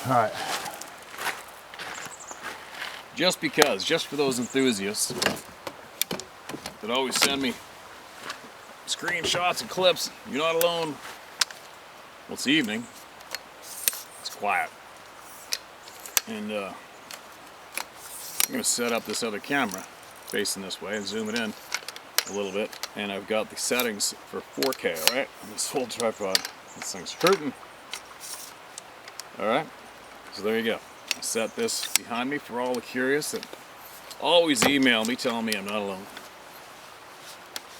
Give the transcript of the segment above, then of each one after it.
Alright. Just for those enthusiasts that always send me screenshots and clips, you're not alone. Well, it's evening. It's quiet. And I'm going to set up this other camera facing this way and zoom it in a little bit. And I've got the settings for 4K, alright? This whole tripod, this thing's hurting. Alright, so there you go. I set this behind me for all the curious that always email me telling me I'm not alone.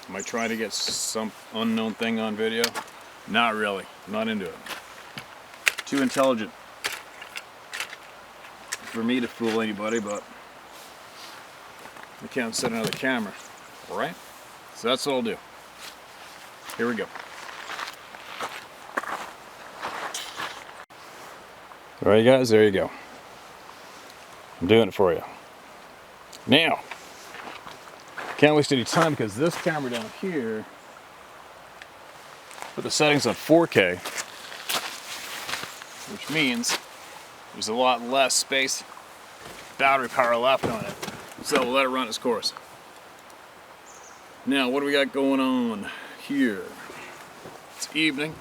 Am I trying to get some unknown thing on video? Not really. I'm not into it. Too intelligent for me to fool anybody, but I can't set another camera. Alright? So that's what I'll do. Here we go. Alright guys, there you go. I'm doing it for you. Now, can't waste any time because this camera down here, put the settings on 4K, which means there's a lot less space, battery power left on it. So we'll let it run its course. Now, what do we got going on here? It's evening.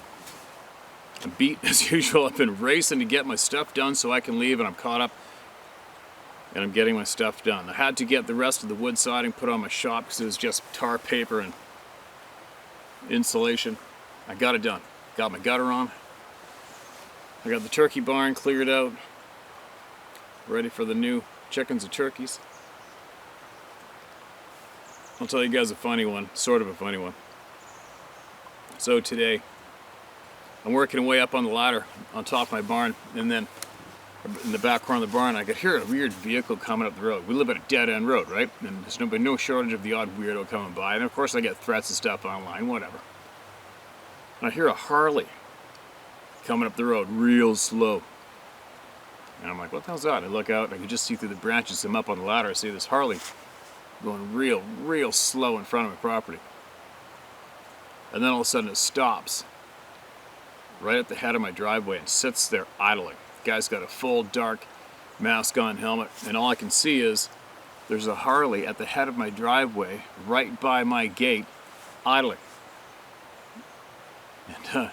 I'm beat as usual. I've been racing to get my stuff done so I can leave, and I'm caught up. And I'm getting my stuff done. I had to get the rest of the wood siding put on my shop because it was just tar paper and insulation. I got it done. Got my gutter on. I got the turkey barn cleared out. Ready for the new chickens and turkeys. I'll tell you guys a funny one, sort of a funny one. So today, I'm working way up on the ladder on top of my barn, and then in the back corner of the barn, I could hear a weird vehicle coming up the road. We live at a dead-end road, right? And there's no shortage of the odd weirdo coming by. And of course I get threats and stuff online, whatever. And I hear a Harley coming up the road real slow. And I'm like, what the hell's that? I look out, and I can just see through the branches. I'm up on the ladder, I see this Harley going real slow in front of my property. And then all of a sudden it stops right at the head of my driveway and sits there idling. Guy's got a full dark mask on, helmet, and all I can see is there's a Harley at the head of my driveway right by my gate idling. And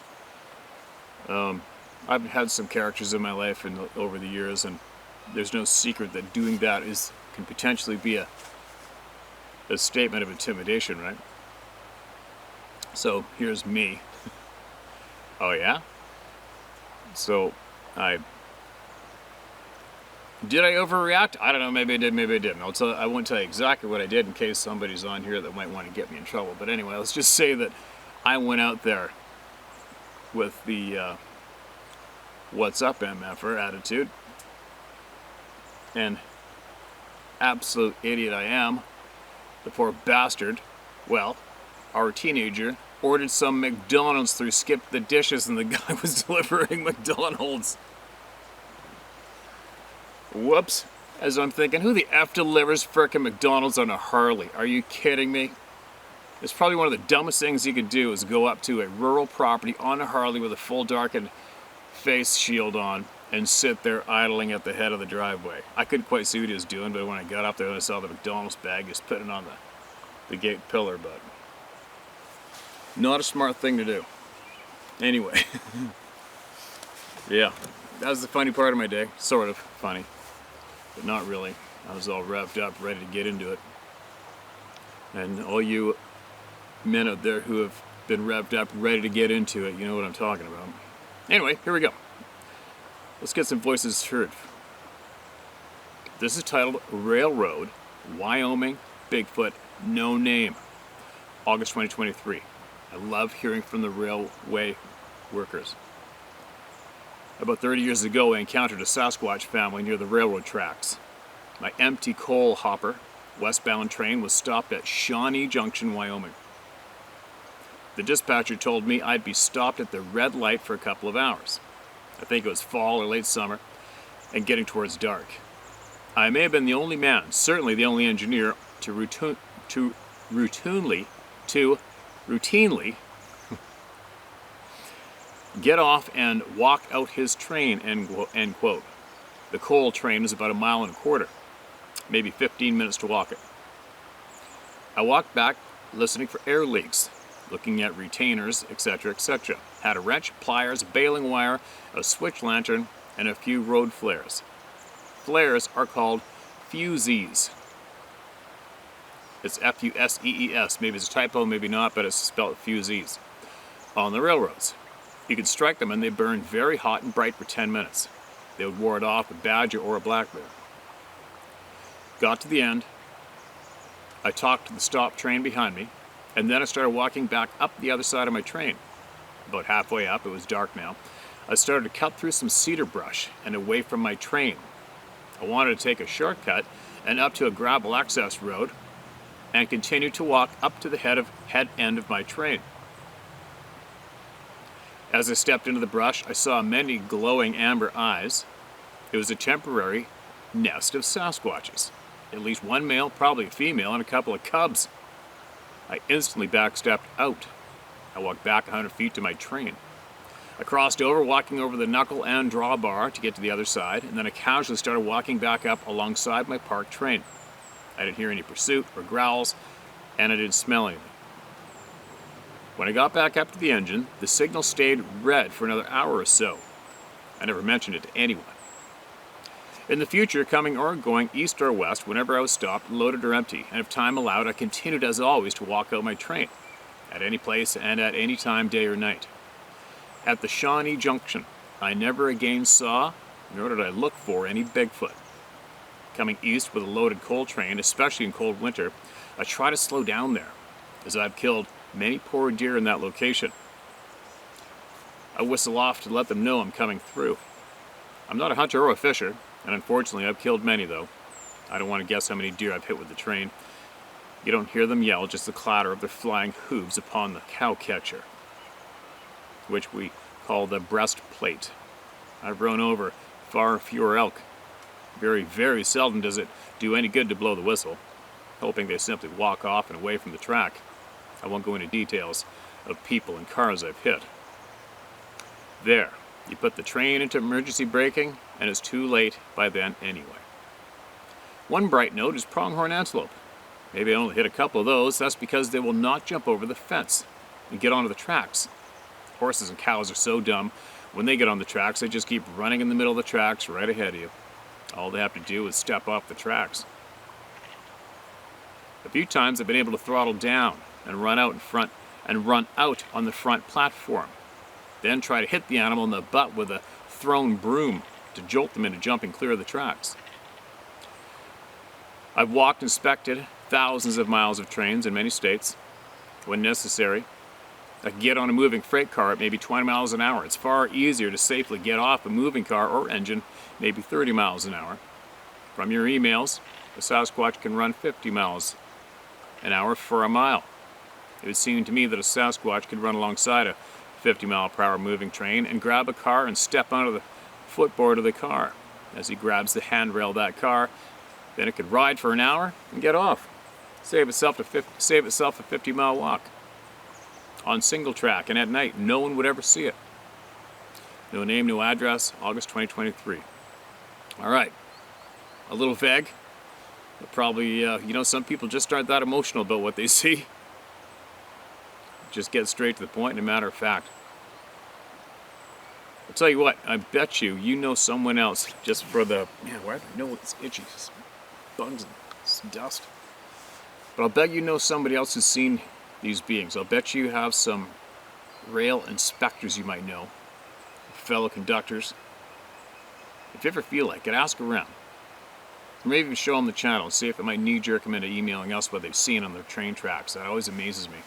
I've had some characters in my life over the years, and there's no secret that doing that can potentially be a statement of intimidation, right? So here's me. Oh yeah? So did I overreact? I don't know, maybe I did, maybe I didn't. I won't tell you exactly what I did in case somebody's on here that might want to get me in trouble. But anyway, let's just say that I went out there with the what's up MFer attitude. And absolute idiot I am, the poor bastard, well, our teenager, ordered some McDonald's through Skip the Dishes, and the guy was delivering McDonald's. Whoops. As I'm thinking, who the F delivers frickin' McDonald's on a Harley? Are you kidding me? It's probably one of the dumbest things you could do is go up to a rural property on a Harley with a full darkened face shield on and sit there idling at the head of the driveway. I couldn't quite see what he was doing, but when I got up there and I saw the McDonald's bag, he was putting it on the gate pillar, but not a smart thing to do. Anyway. Yeah, that was the funny part of my day. Sort of funny, but not really. I was all revved up, ready to get into it. And all you men out there who have been revved up, ready to get into it, you know what I'm talking about. Anyway, here we go. Let's get some voices heard. This is titled Railroad, Wyoming, Bigfoot, No Name, August 2023. I love hearing from the railway workers. About 30 years ago, I encountered a Sasquatch family near the railroad tracks. My empty coal hopper, westbound train was stopped at Shawnee Junction, Wyoming. The dispatcher told me I'd be stopped at the red light for a couple of hours. I think it was fall or late summer, and getting towards dark. I may have been the only man, certainly the only engineer, to routinely Get off and walk out his train, end quote. The coal train is about 1.25 miles, maybe 15 minutes to walk it. I walked back listening for air leaks, looking at retainers, etc., etc. Had a wrench, pliers, baling wire, a switch lantern, and a few road flares. Flares are called fusees. It's F-U-S-E-E-S. Maybe it's a typo, maybe not, but it's spelled fusees. On the railroads. You could strike them and they burn very hot and bright for 10 minutes. They would ward off a badger or a black bear. Got to the end. I talked to the stop train behind me, and then I started walking back up the other side of my train. About halfway up, it was dark now, I started to cut through some cedar brush and away from my train. I wanted to take a shortcut and up to a gravel access road and continue to walk up to the head end of my train. As I stepped into the brush, I saw many glowing amber eyes. It was a temporary nest of Sasquatches. At least one male, probably a female, and a couple of cubs. I instantly backstepped out. I walked back 100 feet to my train. I crossed over, walking over the knuckle and drawbar to get to the other side, and then I casually started walking back up alongside my parked train. I didn't hear any pursuit or growls, and I didn't smell anything. When I got back up to the engine, the signal stayed red for another hour or so. I never mentioned it to anyone. In the future, coming or going east or west, whenever I was stopped, loaded or empty, and if time allowed, I continued as always to walk out my train, at any place and at any time, day or night. At the Shawnee Junction, I never again saw, nor did I look for, any Bigfoot. Coming east with a loaded coal train, especially in cold winter, I try to slow down there, as I've killed many poor deer in that location. I whistle off to let them know I'm coming through. I'm not a hunter or a fisher, and unfortunately I've killed many though. I don't want to guess how many deer I've hit with the train. You don't hear them yell, just the clatter of their flying hooves upon the cow catcher, which we call the breastplate. I've run over far fewer elk. Very, very seldom does it do any good to blow the whistle, hoping they simply walk off and away from the track. I won't go into details of people and cars I've hit. There, you put the train into emergency braking, and it's too late by then anyway. One bright note is pronghorn antelope. Maybe I only hit a couple of those. That's because they will not jump over the fence and get onto the tracks. Horses and cows are so dumb. When they get on the tracks, they just keep running in the middle of the tracks right ahead of you. All they have to do is step off the tracks. A few times I've been able to throttle down and run out on the front platform. Then try to hit the animal in the butt with a thrown broom to jolt them into jumping clear of the tracks. I've walked and inspected thousands of miles of trains in many states. When necessary, I can get on a moving freight car at maybe 20 miles an hour. It's far easier to safely get off a moving car or engine maybe 30 miles an hour. From your emails, a Sasquatch can run 50 miles an hour for a mile. It would seem to me that a Sasquatch could run alongside a 50-mile-per-hour moving train and grab a car and step onto the footboard of the car. As he grabs the handrail of that car, then it could ride for an hour and get off. Save itself a 50-mile walk. On single track and at night, no one would ever see it. No name, no address, August 2023. All right, a little vague. But probably, some people just aren't that emotional about what they see. Just get straight to the point, and a matter of fact. I'll tell you what, I bet you know someone else, just for the, why do I know it's itchy? It's bugs and dust. But I'll bet you know somebody else who's seen these beings. I'll bet you have some rail inspectors you might know, fellow conductors. If you ever feel like it, ask around. Or maybe even show them the channel and see if it might knee-jerk them into emailing us what they've seen on their train tracks. That always amazes me.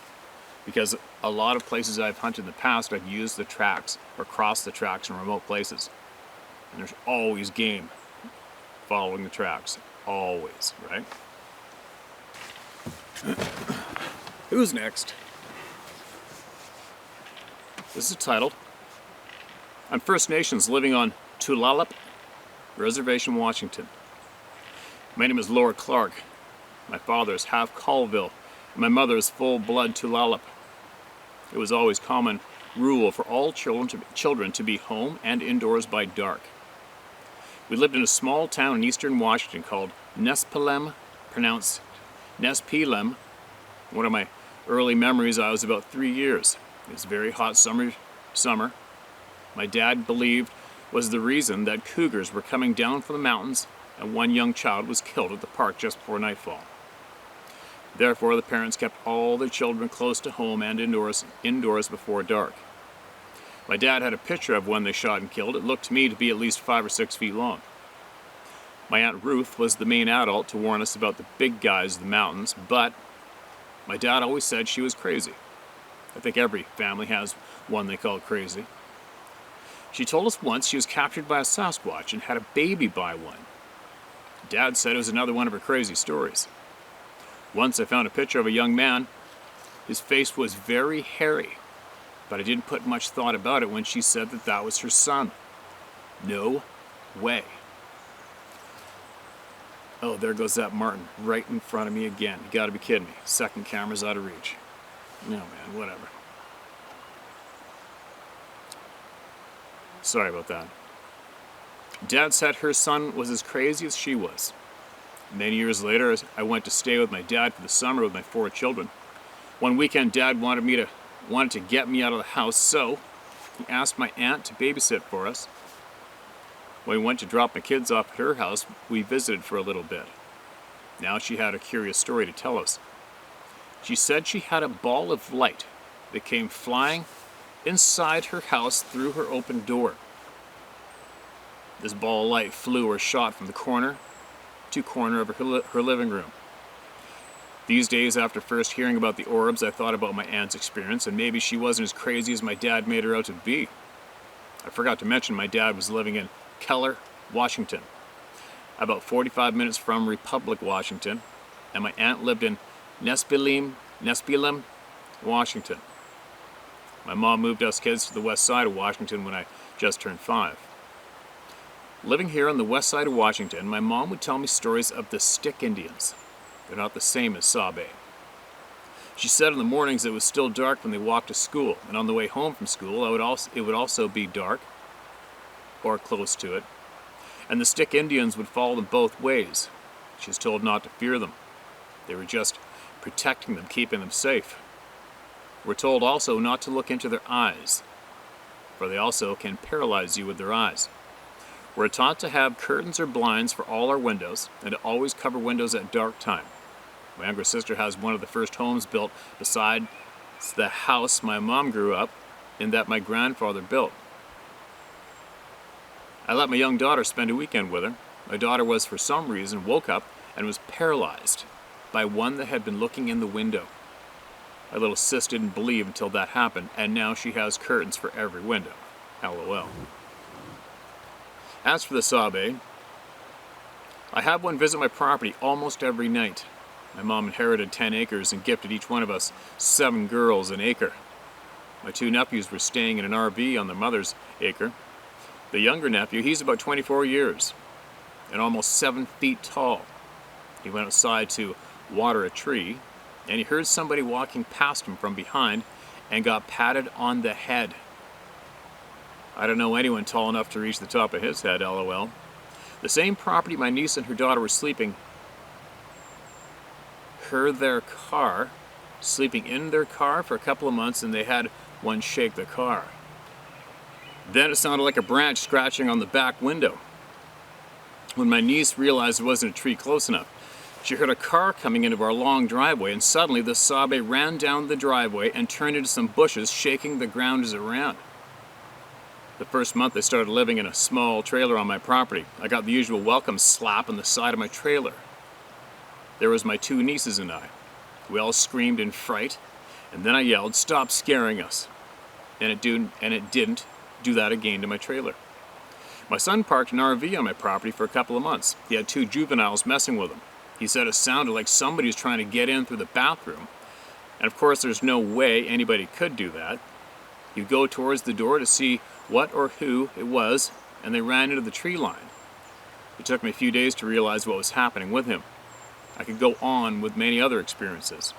Because a lot of places I've hunted in the past, I've used the tracks or crossed the tracks in remote places. And there's always game following the tracks. Always, right? Who's next? This is titled, I'm First Nations living on Tulalip Reservation, Washington. My name is Laura Clark. My father is half Colville, and my mother is full-blood Tulalip. It was always common rule for all children to be home and indoors by dark. We lived in a small town in eastern Washington called Nespelem, pronounced Nespelem. One of my early memories, I was about 3 years. It was a very hot summer. My dad believed was the reason that cougars were coming down from the mountains, and one young child was killed at the park just before nightfall. Therefore, the parents kept all their children close to home and indoors before dark. My dad had a picture of one they shot and killed. It looked to me to be at least 5 or 6 feet long. My Aunt Ruth was the main adult to warn us about the big guys of the mountains, but my dad always said she was crazy. I think every family has one they call crazy. She told us once she was captured by a Sasquatch and had a baby by one. Dad said it was another one of her crazy stories. Once I found a picture of a young man. His face was very hairy, but I didn't put much thought about it when she said that that was her son. No way. Oh, there goes that marten right in front of me again. You gotta be kidding me. Second camera's out of reach. No, man, whatever. Sorry about that. Dad said her son was as crazy as she was. Many years later, I went to stay with my dad for the summer with my 4 children. One weekend, Dad wanted to get me out of the house, so he asked my aunt to babysit for us. When we went to drop my kids off at her house, we visited for a little bit. Now she had a curious story to tell us. She said she had a ball of light that came flying inside her house through her open door. This ball of light flew or shot from the corner to corner of her living room. These days, after first hearing about the orbs, I thought about my aunt's experience, and maybe she wasn't as crazy as my dad made her out to be. I forgot to mention my dad was living in Keller, Washington, about 45 minutes from Republic, Washington, and my aunt lived in Nespelem, Washington. My mom moved us kids to the west side of Washington when I just turned 5. Living here on the west side of Washington, my mom would tell me stories of the Stick Indians. They're not the same as Sabe. She said in the mornings it was still dark when they walked to school, and on the way home from school it would also be dark, or close to it, and the Stick Indians would follow them both ways. She was told not to fear them. They were just protecting them, keeping them safe. We're told also not to look into their eyes, for they also can paralyze you with their eyes. We're taught to have curtains or blinds for all our windows, and to always cover windows at dark time. My younger sister has one of the first homes built beside the house my mom grew up in that my grandfather built. I let my young daughter spend a weekend with her. My daughter was, for some reason, woke up and was paralyzed by one that had been looking in the window. My little sis didn't believe until that happened, and now she has curtains for every window. LOL. As for the Sabe, I have one visit my property almost every night. My mom inherited 10 acres and gifted each one of us 7 girls an acre. My 2 nephews were staying in an RV on their mother's acre. The younger nephew, he's about 24 years and almost 7 feet tall. He went outside to water a tree, and he heard somebody walking past him from behind and got patted on the head. I don't know anyone tall enough to reach the top of his head, LOL. The same property my niece and her daughter were sleeping sleeping in their car for a couple of months, and they had one shake the car. Then it sounded like a branch scratching on the back window. When my niece realized there wasn't a tree close enough, she heard a car coming into our long driveway, and suddenly the Sabe ran down the driveway and turned into some bushes, shaking the ground as it ran. The first month I started living in a small trailer on my property. I got the usual welcome slap on the side of my trailer. There was my 2 nieces and I. We all screamed in fright, and then I yelled, "Stop scaring us." And it didn't do that again to my trailer. My son parked an RV on my property for a couple of months. He had 2 juveniles messing with him. He said it sounded like somebody was trying to get in through the bathroom. And of course there's no way anybody could do that. He'd go towards the door to see what or who it was, and they ran into the tree line. It took me a few days to realize what was happening with him. I could go on with many other experiences.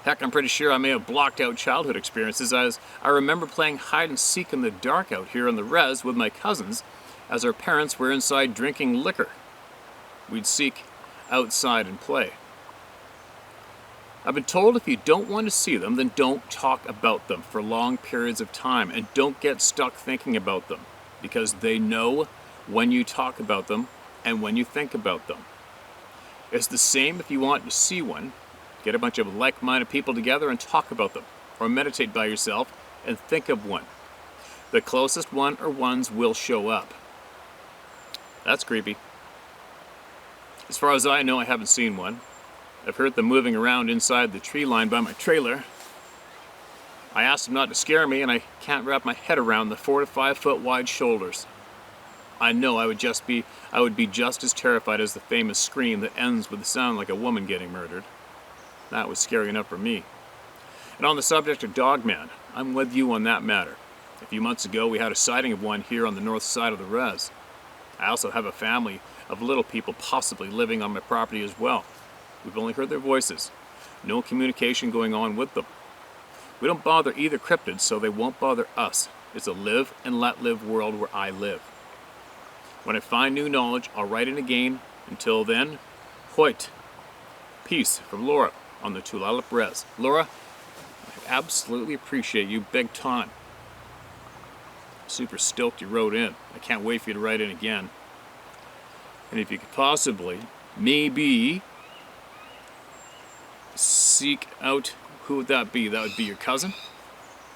Heck, I'm pretty sure I may have blocked out childhood experiences, as I remember playing hide and seek in the dark out here on the res with my cousins as our parents were inside drinking liquor. We'd seek outside and play. I've been told if you don't want to see them, then don't talk about them for long periods of time, and don't get stuck thinking about them, because they know when you talk about them and when you think about them. It's the same if you want to see one. Get a bunch of like-minded people together and talk about them, or meditate by yourself and think of one. The closest one or ones will show up. That's creepy. As far as I know, I haven't seen one. I've heard them moving around inside the tree line by my trailer. I asked them not to scare me, and I can't wrap my head around the 4 to 5 foot wide shoulders. I know I would be just as terrified as the famous scream that ends with the sound like a woman getting murdered. That was scary enough for me. And on the subject of Dogman, I'm with you on that matter. A few months ago, we had a sighting of one here on the north side of the res. I also have a family of little people possibly living on my property as well. We've only heard their voices. No communication going on with them. We don't bother either cryptids, so they won't bother us. It's a live and let live world where I live. When I find new knowledge, I'll write in again. Until then, Hoyt. Peace from Laura on the Tulalip Res. Laura, I absolutely appreciate you big time. Super stoked you wrote in. I can't wait for you to write in again. And if you could possibly, maybe, seek out, who would that be? That would be your cousin?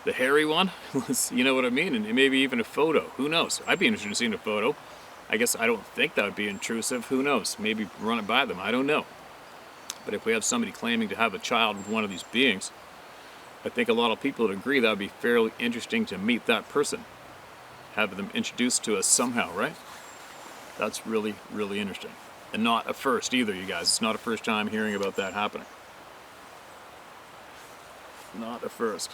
The hairy one? You know what I mean? And maybe even a photo. Who knows? I'd be interested in seeing a photo. I guess I don't think that would be intrusive. Who knows? Maybe run it by them. I don't know. But if we have somebody claiming to have a child with one of these beings, I think a lot of people would agree that would be fairly interesting to meet that person. Have them introduced to us somehow, right? That's really, really interesting. And not a first either, you guys. It's not a first time hearing about that happening. Not a first.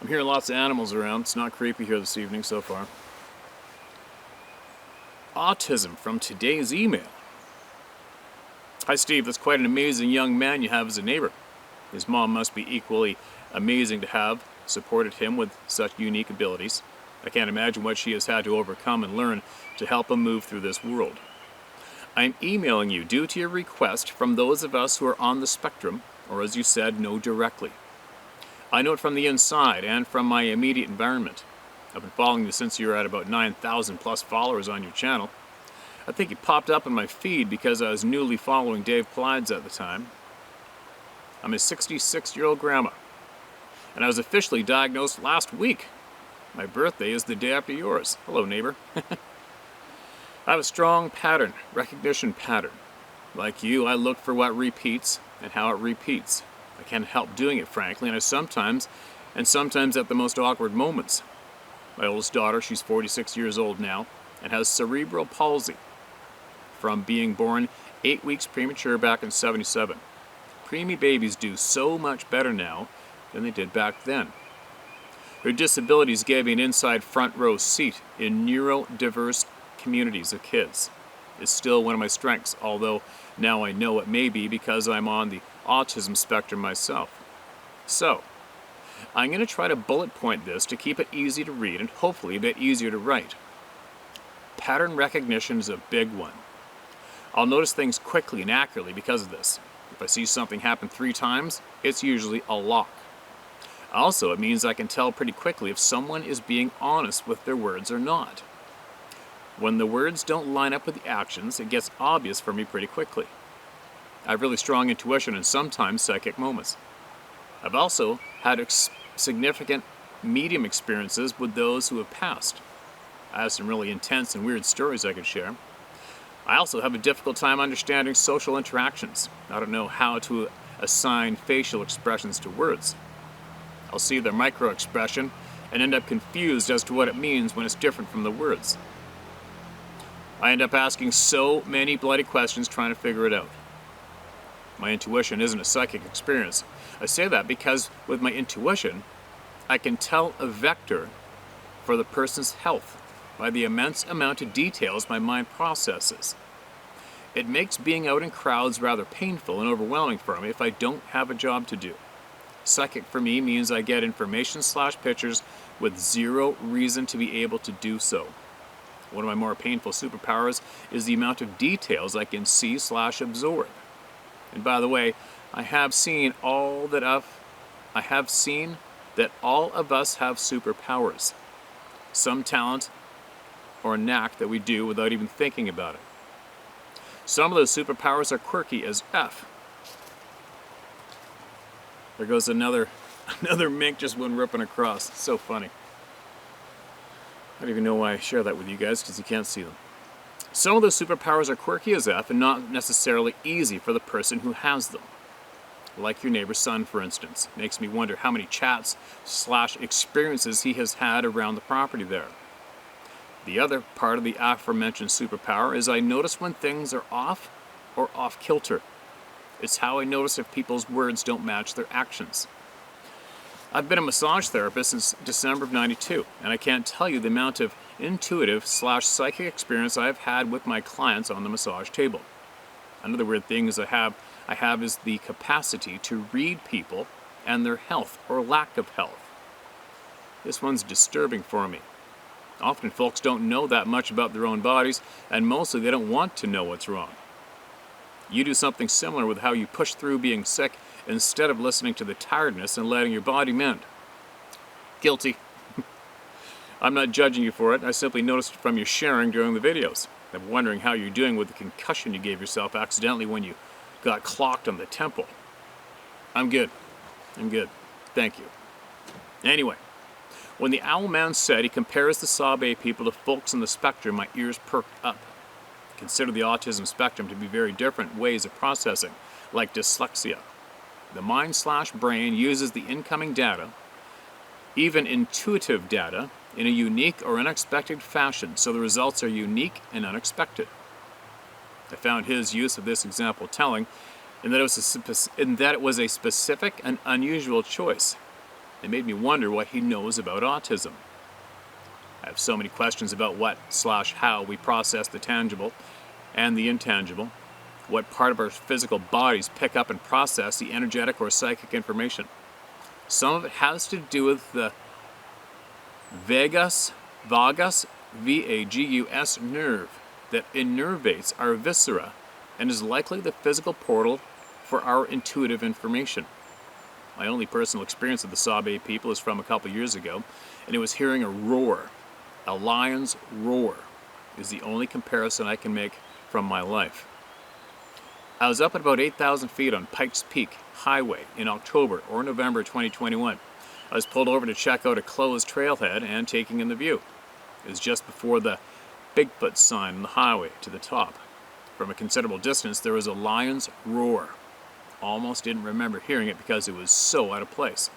I'm hearing lots of animals around. It's not creepy here this evening so far. Autism from today's email. Hi Steve, that's quite an amazing young man you have as a neighbor. His mom must be equally amazing to have supported him with such unique abilities. I can't imagine what she has had to overcome and learn to help him move through this world. I'm emailing you due to your request from those of us who are on the spectrum, or as you said, know directly. I know it from the inside and from my immediate environment. I've been following you since you were at about 9,000 plus followers on your channel. I think you popped up in my feed because I was newly following Dave Plides at the time. I'm a 66-year-old grandma, and I was officially diagnosed last week. My birthday is the day after yours. Hello, neighbor. I have a strong recognition pattern. Like you, I look for what repeats and how it repeats. I can't help doing it, frankly, and sometimes at the most awkward moments. My oldest daughter, she's 46 years old now, and has cerebral palsy from being born 8 weeks premature back in '77. Preemie babies do so much better now than they did back then. Her disabilities gave me an inside front row seat in neurodiverse communities of kids. It's still one of my strengths, although now I know it may be because I'm on the autism spectrum myself. So, I'm going to try to bullet point this to keep it easy to read and hopefully a bit easier to write. Pattern recognition is a big one. I'll notice things quickly and accurately because of this. If I see something happen 3 times, it's usually a lock. Also, it means I can tell pretty quickly if someone is being honest with their words or not. When the words don't line up with the actions, it gets obvious for me pretty quickly. I have really strong intuition and sometimes psychic moments. I've also had significant medium experiences with those who have passed. I have some really intense and weird stories I could share. I also have a difficult time understanding social interactions. I don't know how to assign facial expressions to words. I'll see their micro expression and end up confused as to what it means when it's different from the words. I end up asking so many bloody questions trying to figure it out. My intuition isn't a psychic experience. I say that because with my intuition, I can tell a vector for the person's health by the immense amount of details my mind processes. It makes being out in crowds rather painful and overwhelming for me if I don't have a job to do. Psychic for me means I get information/pictures with zero reason to be able to do so. One of my more painful superpowers is the amount of details I can see/absorb. And by the way, I have seen that all of us have superpowers. Some talent or knack that we do without even thinking about it. Some of those superpowers are quirky as F. There goes another mink just went ripping across. It's so funny. I don't even know why I share that with you guys, because you can't see them. Some of those superpowers are quirky as F and not necessarily easy for the person who has them. Like your neighbor's son, for instance. Makes me wonder how many chats/experiences he has had around the property there. The other part of the aforementioned superpower is I notice when things are off or off kilter. It's how I notice if people's words don't match their actions. I've been a massage therapist since December of '92, and I can't tell you the amount of intuitive/psychic experience I have had with my clients on the massage table. Another weird thing is I have is the capacity to read people and their health or lack of health. This one's disturbing for me. Often folks don't know that much about their own bodies, and mostly they don't want to know what's wrong. You do something similar with how you push through being sick instead of listening to the tiredness and letting your body mend. Guilty. I'm not judging you for it. I simply noticed it from your sharing during the videos. I'm wondering how you're doing with the concussion you gave yourself accidentally when you got clocked on the temple. I'm good. Thank you. Anyway, when the Owl Man said he compares the Sabe people to folks on the spectrum, my ears perked up. Consider the autism spectrum to be very different ways of processing, like dyslexia. The mind/brain uses the incoming data, even intuitive data, in a unique or unexpected fashion, so the results are unique and unexpected. I found his use of this example telling, in that it was a specific and unusual choice. It made me wonder what he knows about autism. I have so many questions about what/how we process the tangible and the intangible, what part of our physical bodies pick up and process the energetic or psychic information. Some of it has to do with the vagus, V-A-G-U-S nerve that innervates our viscera and is likely the physical portal for our intuitive information. My only personal experience of the Sabe people is from a couple years ago, and it was hearing a roar. A lion's roar is the only comparison I can make from my life. I was up at about 8,000 feet on Pikes Peak Highway in October or November 2021. I was pulled over to check out a closed trailhead and taking in the view. It was just before the Bigfoot sign on the highway to the top. From a considerable distance, there was a lion's roar. Almost didn't remember hearing it because it was so out of place.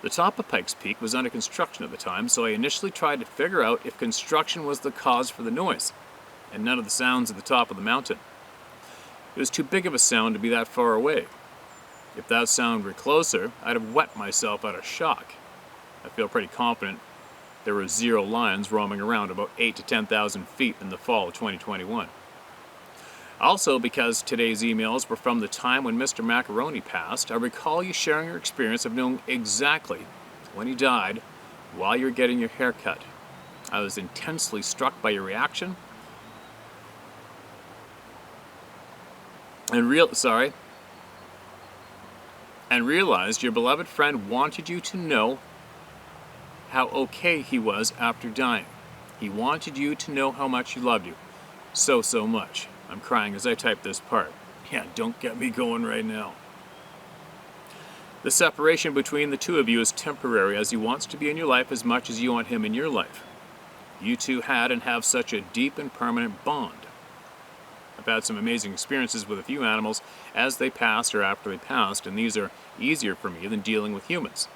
The top of Pikes Peak was under construction at the time, so I initially tried to figure out if construction was the cause for the noise, and none of the sounds at the top of the mountain. It was too big of a sound to be that far away. If that sound were closer, I'd have wet myself out of shock. I feel pretty confident there were 0 lions roaming around about 8,000 to 10,000 feet in the fall of 2021. Also, because today's emails were from the time when Mr. Macaroni passed, I recall you sharing your experience of knowing exactly when he died while you were getting your hair cut. I was intensely struck by your reaction and realized your beloved friend wanted you to know how okay he was after dying. He wanted you to know how much he loved you. So much. I'm crying as I type this part. Yeah, don't get me going right now. The separation between the two of you is temporary, as he wants to be in your life as much as you want him in your life. You two had and have such a deep and permanent bond. I've had some amazing experiences with a few animals as they passed or after they passed, and these are easier for me than dealing with humans.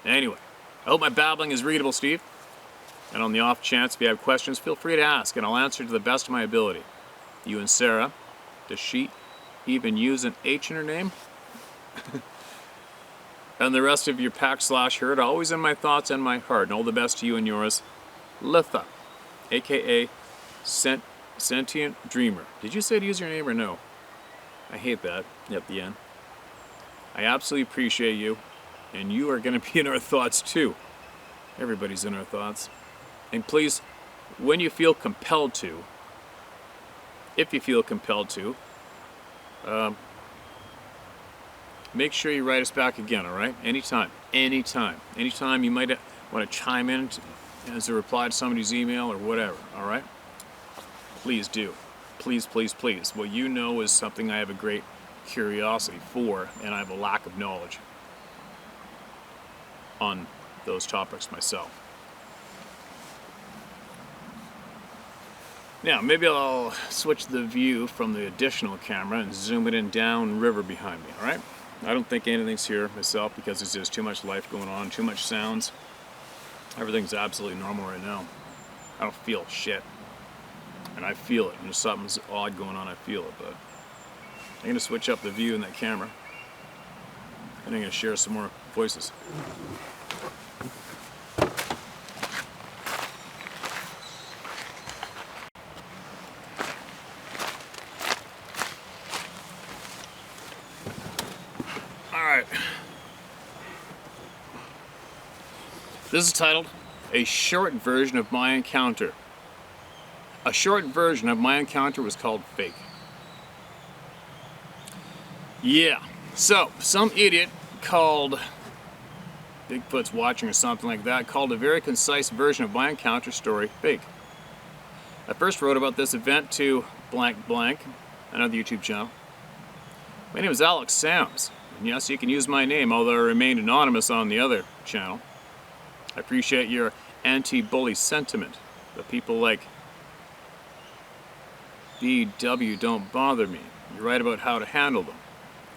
Anyway, I hope my babbling is readable, Steve. And on the off chance, if you have questions, feel free to ask, and I'll answer to the best of my ability. You and Sarah, does she even use an H in her name? And the rest of your pack/herd, always in my thoughts and my heart. And all the best to you and yours, Litha, a.k.a. Sent Sentient Dreamer. Did you say username or no? I hate that at the end. I absolutely appreciate you, and you are going to be in our thoughts too. Everybody's in our thoughts. And please, when you feel compelled to, if you feel compelled to, make sure you write us back again, all right? Anytime. Anytime you might want to chime in as a reply to somebody's email or whatever, all right? Please do. Please, please, please. What you know is something I have a great curiosity for, and I have a lack of knowledge on those topics myself. Now, maybe I'll switch the view from the additional camera and zoom it in down river behind me, all right? I don't think anything's here myself because there's just too much life going on, too much sounds. Everything's absolutely normal right now. I don't feel shit. And I feel it. When there's something's odd going on, I feel it. But I'm going to switch up the view in that camera. And I'm going to share some more voices. Alright. This is titled, A Short Version of My Encounter. A short version of my encounter was called Fake. Yeah, so some idiot called Bigfoot's watching or something like that, called a very concise version of my encounter story Fake. I first wrote about this event to blank blank, another YouTube channel. My name is Alex Sams, and yes, you can use my name, although I remained anonymous on the other channel. I appreciate your anti-bully sentiment, but people like BW don't bother me. You're right about how to handle them.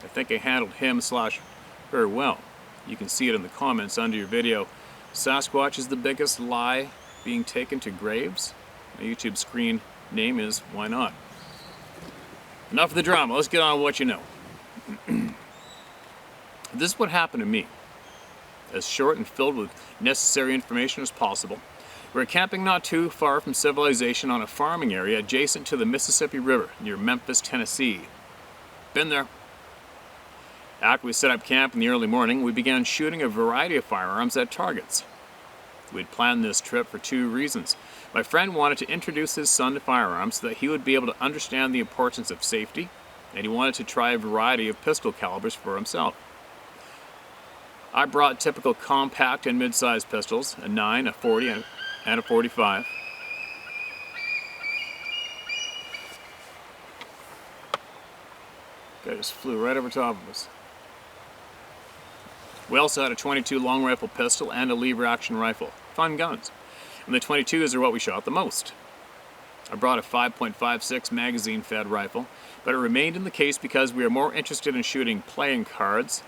I think I handled him/her well. You can see it in the comments under your video. Sasquatch is the biggest lie being taken to graves? My YouTube screen name is Why Not? Enough of the drama, let's get on with what you know. This is what happened to me. As short and filled with necessary information as possible. We're camping not too far from civilization on a farming area adjacent to the Mississippi River near Memphis, Tennessee. Been there. After we set up camp in the early morning, we began shooting a variety of firearms at targets. We'd planned this trip for two reasons. My friend wanted to introduce his son to firearms so that he would be able to understand the importance of safety, and he wanted to try a variety of pistol calibers for himself. I brought typical compact and mid-sized pistols, a 9, a 40, and a 45. Guy just flew right over top of us. We also had a 22 long rifle pistol and a lever action rifle. Fun guns. And the 22s are what we shot the most. I brought a 5.56 magazine fed rifle, but it remained in the case because we are more interested in shooting playing cards.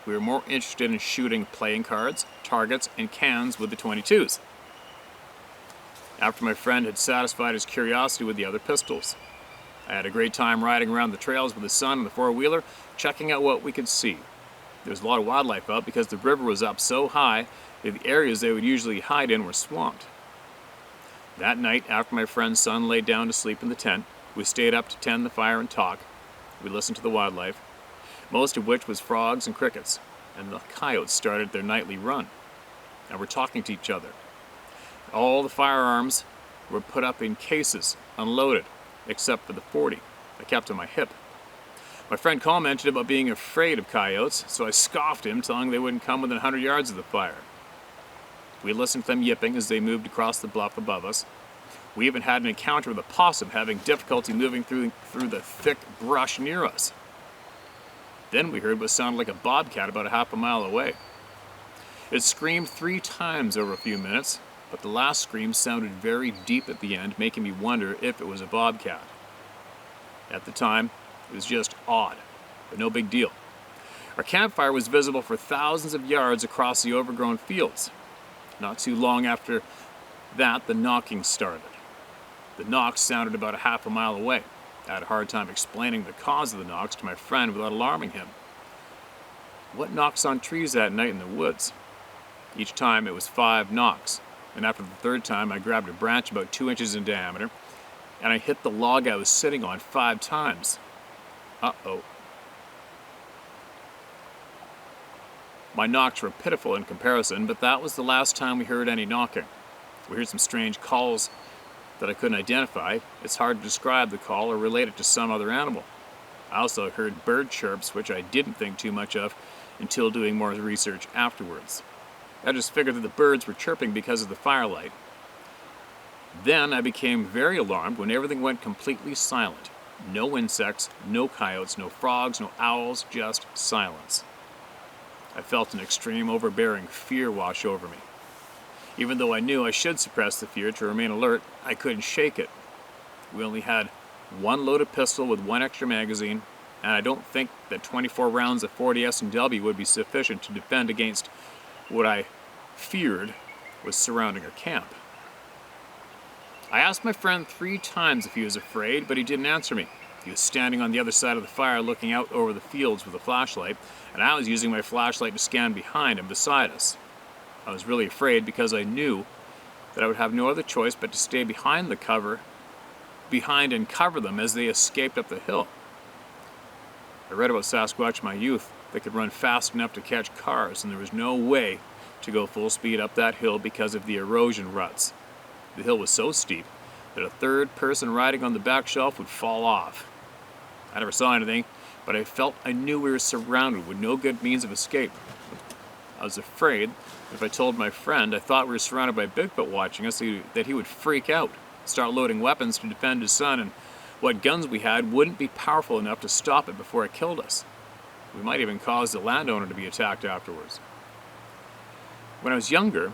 We were more interested in shooting playing cards, targets, and cans with the 22s. After my friend had satisfied his curiosity with the other pistols, I had a great time riding around the trails with his son in the four-wheeler, checking out what we could see. There was a lot of wildlife out because the river was up so high that the areas they would usually hide in were swamped. That night, after my friend's son laid down to sleep in the tent, we stayed up to tend the fire and talk. We listened to the wildlife, most of which was frogs and crickets, and the coyotes started their nightly run, and were talking to each other. All the firearms were put up in cases, unloaded, except for the 40 I kept on my hip. My friend commented about being afraid of coyotes, so I scoffed him, telling him they wouldn't come within 100 yards of the fire. We listened to them yipping as they moved across the bluff above us. We even had an encounter with a possum having difficulty moving through the thick brush near us. Then we heard what sounded like a bobcat about a half a mile away. It screamed 3 times over a few minutes, but the last scream sounded very deep at the end, making me wonder if it was a bobcat. At the time, it was just odd, but no big deal. Our campfire was visible for thousands of yards across the overgrown fields. Not too long after that, the knocking started. The knocks sounded about a half a mile away. I had a hard time explaining the cause of the knocks to my friend without alarming him. What knocks on trees that night in the woods? Each time it was 5 knocks. and after the third time I grabbed a branch about 2 inches in diameter, and I hit the log I was sitting on 5 times. Uh-oh. My knocks were pitiful in comparison, but that was the last time we heard any knocking. We heard some strange calls that I couldn't identify. It's hard to describe the call or relate it to some other animal. I also heard bird chirps, which I didn't think too much of until doing more research afterwards. I just figured that the birds were chirping because of the firelight. Then I became very alarmed when everything went completely silent. No insects, no coyotes, no frogs, no owls, just silence. I felt an extreme, overbearing fear wash over me. Even though I knew I should suppress the fear to remain alert, I couldn't shake it. We only had one loaded pistol with 1 extra magazine, and I don't think that 24 rounds of 40 S&W would be sufficient to defend against what I feared was surrounding our camp. I asked my friend 3 times if he was afraid, but he didn't answer me. He was standing on the other side of the fire looking out over the fields with a flashlight, and I was using my flashlight to scan behind and beside us. I was really afraid because I knew that I would have no other choice but to stay behind and cover them as they escaped up the hill. I read about Sasquatch in my youth. They could run fast enough to catch cars, and there was no way to go full speed up that hill because of the erosion ruts. The hill was so steep that a third person riding on the back shelf would fall off. I never saw anything, but I felt I knew we were surrounded with no good means of escape. I was afraid that if I told my friend I thought we were surrounded by Bigfoot watching us, that he would freak out, start loading weapons to defend his son, and what guns we had wouldn't be powerful enough to stop it before it killed us. We might even cause the landowner to be attacked afterwards. When I was younger,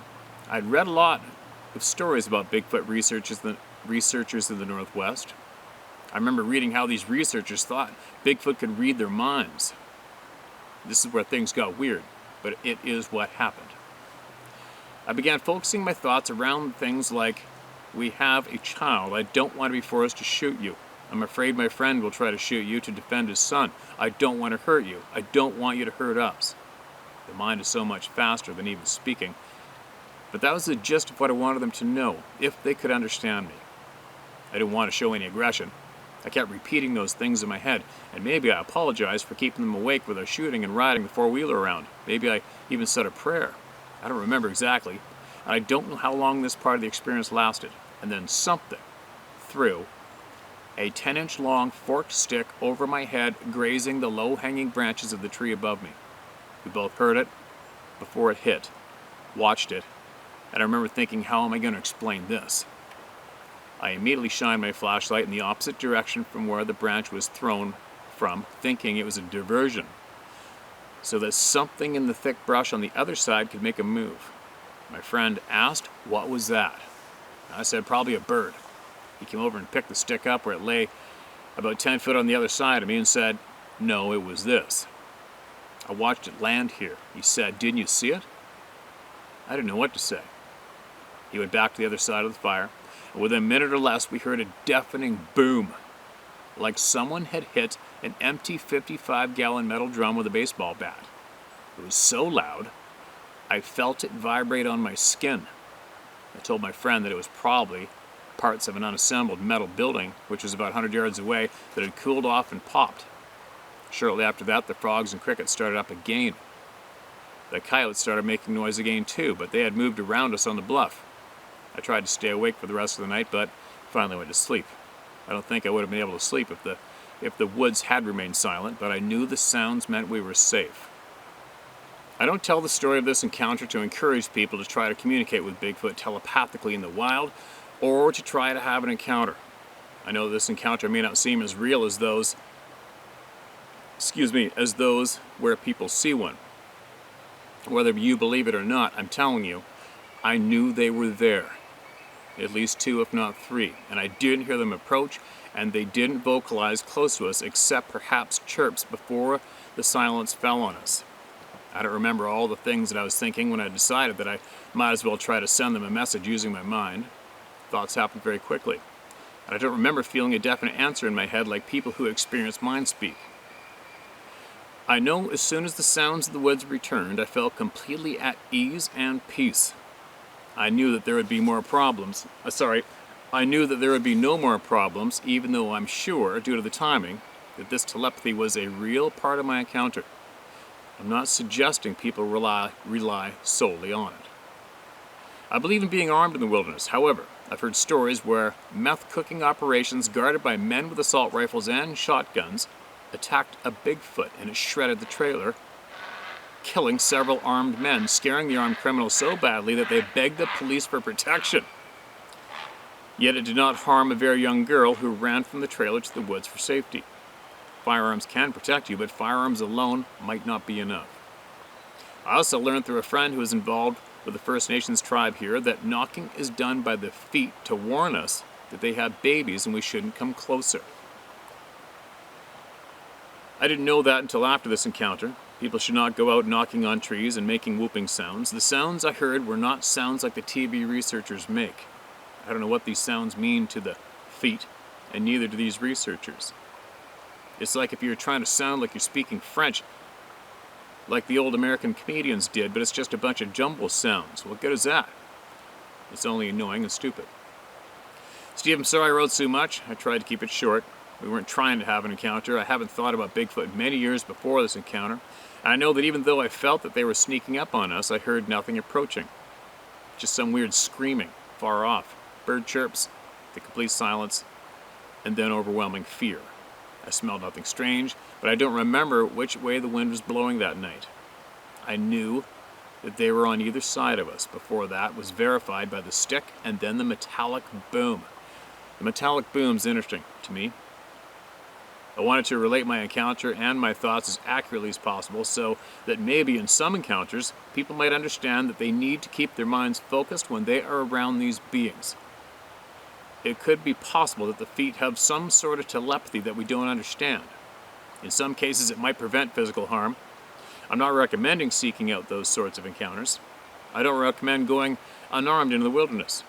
I'd read a lot of stories about Bigfoot researchers in the Northwest. I remember reading how these researchers thought Bigfoot could read their minds. This is where things got weird, but it is what happened. I began focusing my thoughts around things like, we have a child. I don't want to be forced to shoot you. I'm afraid my friend will try to shoot you to defend his son. I don't want to hurt you. I don't want you to hurt us. The mind is so much faster than even speaking. But that was the gist of what I wanted them to know, if they could understand me. I didn't want to show any aggression. I kept repeating those things in my head, and maybe I apologized for keeping them awake with our shooting and riding the four-wheeler around. Maybe I even said a prayer. I don't remember exactly, and I don't know how long this part of the experience lasted. And then something threw a 10-inch long forked stick over my head, grazing the low-hanging branches of the tree above me. We both heard it before it hit, watched it, and I remember thinking, how am I going to explain this? I immediately shined my flashlight in the opposite direction from where the branch was thrown from, thinking it was a diversion, so that something in the thick brush on the other side could make a move. My friend asked, what was that? I said, probably a bird. He came over and picked the stick up where it lay about 10 foot on the other side of me and said, no, it was this. I watched it land here. He said, didn't you see it? I didn't know what to say. He went back to the other side of the fire, and within a minute or less we heard a deafening boom, like someone had hit an empty 55-gallon metal drum with a baseball bat. It was so loud, I felt it vibrate on my skin. I told my friend that it was probably parts of an unassembled metal building, which was about 100 yards away, that had cooled off and popped. Shortly after that, the frogs and crickets started up again. The coyotes started making noise again too, but they had moved around us on the bluff. I tried to stay awake for the rest of the night, but finally went to sleep. I don't think I would have been able to sleep if the woods had remained silent, but I knew the sounds meant we were safe. I don't tell the story of this encounter to encourage people to try to communicate with Bigfoot telepathically in the wild, or to try to have an encounter. I know this encounter may not seem as real as those where people see one. Whether you believe it or not, I'm telling you, I knew they were there. At least 2, if not 3, and I didn't hear them approach, and they didn't vocalize close to us except perhaps chirps before the silence fell on us. I don't remember all the things that I was thinking when I decided that I might as well try to send them a message using my mind. Thoughts happened very quickly, and I don't remember feeling a definite answer in my head like people who experience mind speak. I know as soon as the sounds of the woods returned, I felt completely at ease and peace. I knew that there would be more problems. I knew that there would be no more problems, even though I'm sure, due to the timing, that this telepathy was a real part of my encounter. I'm not suggesting people rely solely on it. I believe in being armed in the wilderness. However, I've heard stories where meth cooking operations guarded by men with assault rifles and shotguns attacked a Bigfoot and it shredded the trailer, killing several armed men, scaring the armed criminals so badly that they begged the police for protection. Yet it did not harm a very young girl who ran from the trailer to the woods for safety. Firearms can protect you, but firearms alone might not be enough. I also learned through a friend who is involved with the First Nations tribe here that knocking is done by the feet to warn us that they have babies and we shouldn't come closer. I didn't know that until after this encounter. People should not go out knocking on trees and making whooping sounds. The sounds I heard were not sounds like the TV researchers make. I don't know what these sounds mean to the feet, and neither do these researchers. It's like if you're trying to sound like you're speaking French, like the old American comedians did, but it's just a bunch of jumble sounds. What good is that? It's only annoying and stupid. Steve, I'm sorry I wrote so much. I tried to keep it short. We weren't trying to have an encounter. I haven't thought about Bigfoot many years before this encounter. And I know that even though I felt that they were sneaking up on us, I heard nothing approaching. Just some weird screaming, far off. Bird chirps, the complete silence, and then overwhelming fear. I smelled nothing strange, but I don't remember which way the wind was blowing that night. I knew that they were on either side of us. Before that was verified by the stick and then the metallic boom. The metallic boom's interesting to me. I wanted to relate my encounter and my thoughts as accurately as possible so that maybe in some encounters, people might understand that they need to keep their minds focused when they are around these beings. It could be possible that the feet have some sort of telepathy that we don't understand. In some cases, it might prevent physical harm. I'm not recommending seeking out those sorts of encounters. I don't recommend going unarmed into the wilderness.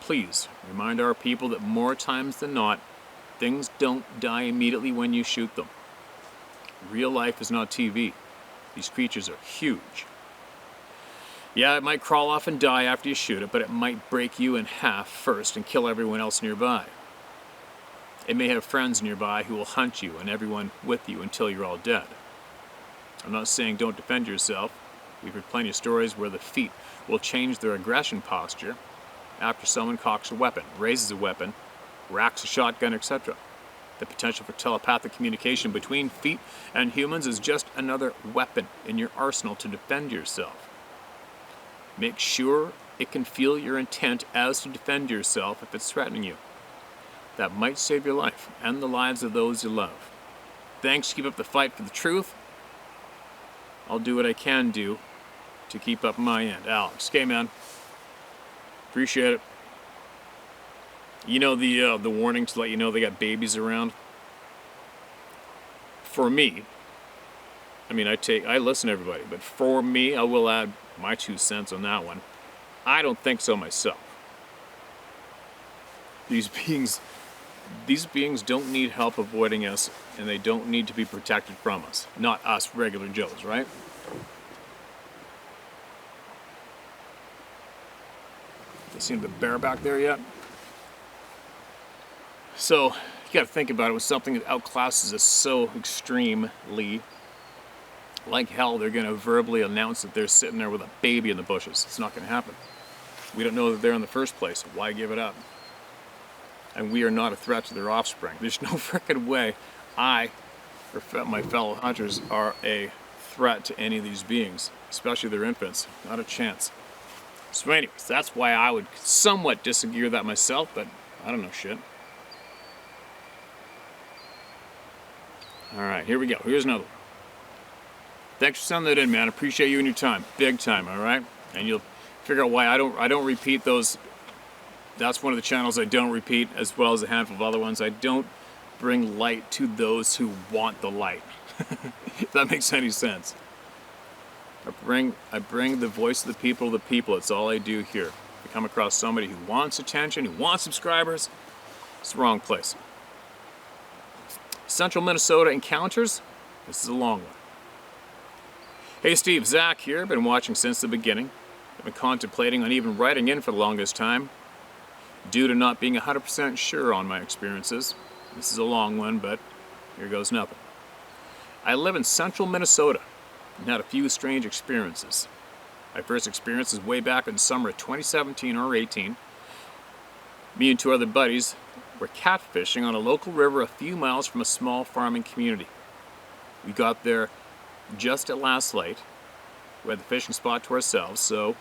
Please remind our people that more times than not, things don't die immediately when you shoot them. Real life is not TV. These creatures are huge. Yeah, it might crawl off and die after you shoot it, but it might break you in half first and kill everyone else nearby. It may have friends nearby who will hunt you and everyone with you until you're all dead. I'm not saying don't defend yourself. We've heard plenty of stories where the feet will change their aggression posture after someone cocks a weapon, raises a weapon, racks a shotgun, etc. The potential for telepathic communication between feet and humans is just another weapon in your arsenal to defend yourself. Make sure it can feel your intent as to defend yourself if it's threatening you. That might save your life and the lives of those you love. Thanks, keep up the fight for the truth. I'll do what I can do to keep up my end. Alex, okay, man. Appreciate it. You know the warning to let you know they got babies around? For me, I mean, I listen to everybody, but for me, I will add my 2 cents on that one. I don't think so myself. These beings don't need help avoiding us, and they don't need to be protected from us. Not us regular Joes, right? You seen the bear back there yet? So, you gotta think about it with something that outclasses us so extremely. Like hell, they're gonna verbally announce that they're sitting there with a baby in the bushes. It's not gonna happen. We don't know that they're in the first place. Why give it up? And we are not a threat to their offspring. There's no frickin' way I or my fellow hunters are a threat to any of these beings, especially their infants. Not a chance. So anyways, that's why I would somewhat disagree with that myself, but I don't know shit. Alright, here we go. Here's another one. Thanks for sending that in, man. Appreciate you and your time. Big time, alright? And you'll figure out why I don't repeat those. That's one of the channels I don't repeat, as well as a handful of other ones. I don't bring light to those who want the light. If that makes any sense. I bring the voice of the people to the people. It's all I do here. If you come across somebody who wants attention, who wants subscribers, it's the wrong place. Central Minnesota encounters. This is a long one. Hey Steve, Zach here. Been watching since the beginning. I've been contemplating on even writing in for the longest time due to not being 100% sure on my experiences. This is a long one, but here goes nothing. I live in central Minnesota and had a few strange experiences. My first experience was way back in summer of 2017 or 18. Me and two other buddies were catfishing on a local river a few miles from a small farming community. We got there just at last light. We had the fishing spot to ourselves, so